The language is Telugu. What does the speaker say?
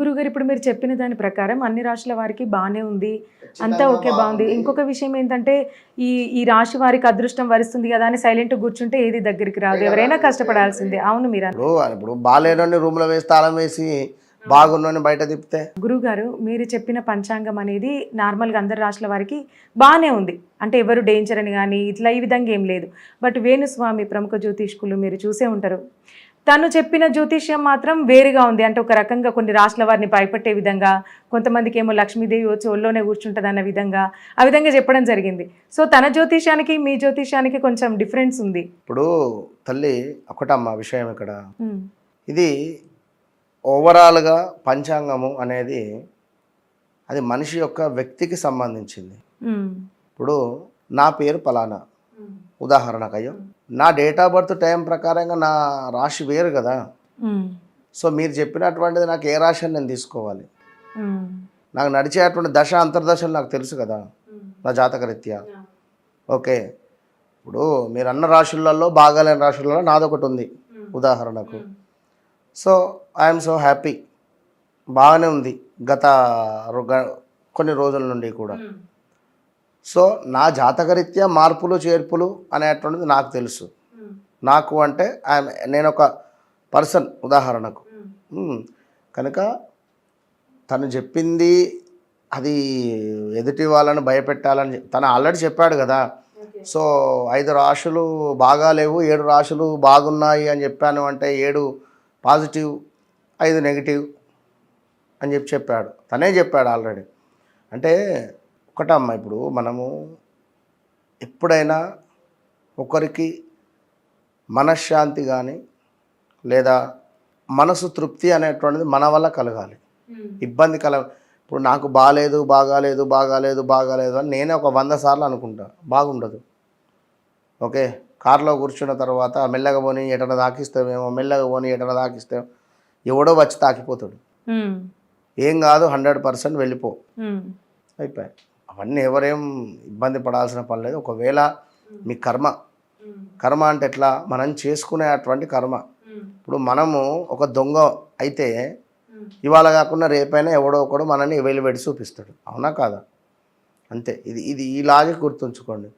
గురుగారు ఇప్పుడు మీరు చెప్పిన దాని ప్రకారం అన్ని రాశుల వారికి బాగానే ఉంది, అంతా ఓకే బాగుంది. ఇంకొక విషయం ఏంటంటే ఈ ఈ రాశి వారికి అదృష్టం వరిస్తుంది కదా అని సైలెంట్ కూర్చుంటే ఏది దగ్గరికి రాదు, ఎవరైనా కష్టపడాల్సిందే. అవును మీరు ఇప్పుడు బాగాలేనోని రూమ్లో వేసి తాళం వేసి బాగున్నోని బయట తిప్పితే. గురుగారు మీరు చెప్పిన పంచాంగం అనేది నార్మల్గా అందరి రాశుల వారికి బాగానే ఉంది, అంటే ఎవరు డేంజర్ అని కానీ ఇట్లా ఈ విధంగా ఏం లేదు. బట్ వేణుస్వామి ప్రముఖ జ్యోతిష్కులు మీరు చూసే ఉంటారు, తను చెప్పిన జ్యోతిష్యం మాత్రం వేరుగా ఉంది. అంటే ఒక రకంగా కొన్ని రాశుల వారిని భయపెట్టే విధంగా, కొంతమందికి ఏమో లక్ష్మీదేవి వచ్చి ఒళ్ళోనే కూర్చుంటుంది అన్న విధంగా ఆ విధంగా చెప్పడం జరిగింది. సో తన జ్యోతిష్యానికి మీ జ్యోతిష్యానికి కొంచెం డిఫరెన్స్ ఉంది. ఇప్పుడు తల్లి ఒకటమ్మ విషయం ఇక్కడ, ఇది ఓవరాల్గా పంచాంగము అనేది అది మనిషి యొక్క వ్యక్తికి సంబంధించింది. ఇప్పుడు నా పేరు పలానా, ఉదాహరణకు అయ్యో నా డేట్ ఆఫ్ బర్త్ టైం ప్రకారంగా నా రాశి వేరు కదా. సో మీరు చెప్పినటువంటిది నాకు ఏ రాశి అని నేను తీసుకోవాలి, నాకు నడిచేటువంటి దశ అంతర్దశలు నాకు తెలుసు కదా నా జాతకరీత్యా. ఓకే, ఇప్పుడు మీరు అన్న రాశులలో బాగాలేని రాశులలో నాదొకటి ఉంది ఉదాహరణకు. సో ఐఎమ్ సో హ్యాపీ, బాగానే ఉంది గత కొన్ని రోజుల నుండి కూడా. సో నా జాతకరీత్యా మార్పులు చేర్పులు అనేటువంటిది నాకు తెలుసు. నాకు అంటే నేను ఒక పర్సన్ ఉదాహరణకు. కనుక తను చెప్పింది అది ఎదుటి వాళ్ళని భయపెట్టాలని తను ఆల్రెడీ చెప్పాడు కదా. సో 5 రాశులు బాగాలేవు, 7 రాశులు బాగున్నాయి అని చెప్పాను అంటే 7 పాజిటివ్ 5 నెగిటివ్ అని చెప్పాడు, తనే చెప్పాడు ఆల్రెడీ. అంటే ఒకటమ్మా, ఇప్పుడు మనము ఎప్పుడైనా ఒకరికి మనశ్శాంతి కానీ లేదా మనసు తృప్తి అనేటువంటిది మన వల్ల కలగాలి. ఇబ్బంది ఇప్పుడు నాకు బాగాలేదు బాగాలేదు బాగాలేదు బాగాలేదు అని నేనే ఒక 100 సార్లు అనుకుంటా, బాగుండదు. ఓకే, కారులో కూర్చున్న తర్వాత మెల్లగా పోని ఎటన తాకిస్తామేమో, మెల్లగా పోని ఎటన తాకిస్తామో, ఎవడో వచ్చి తాకిపోతాడు. ఏం కాదు, 100% వెళ్ళిపో, అయిపోయాయి. అవన్నీ ఎవరేం ఇబ్బంది పడాల్సిన పని లేదు. ఒకవేళ మీ కర్మ అంటే ఎట్లా, మనం చేసుకునేటువంటి కర్మ. ఇప్పుడు మనము ఒక దొంగ అయితే ఇవాళ కాకుండా రేపైనా ఎవడో ఒకడు మనల్ని వెలిపెట్టి చూపిస్తాడు, అవునా కాదా? అంతే. ఇది ఇలాగే గుర్తుంచుకోండి.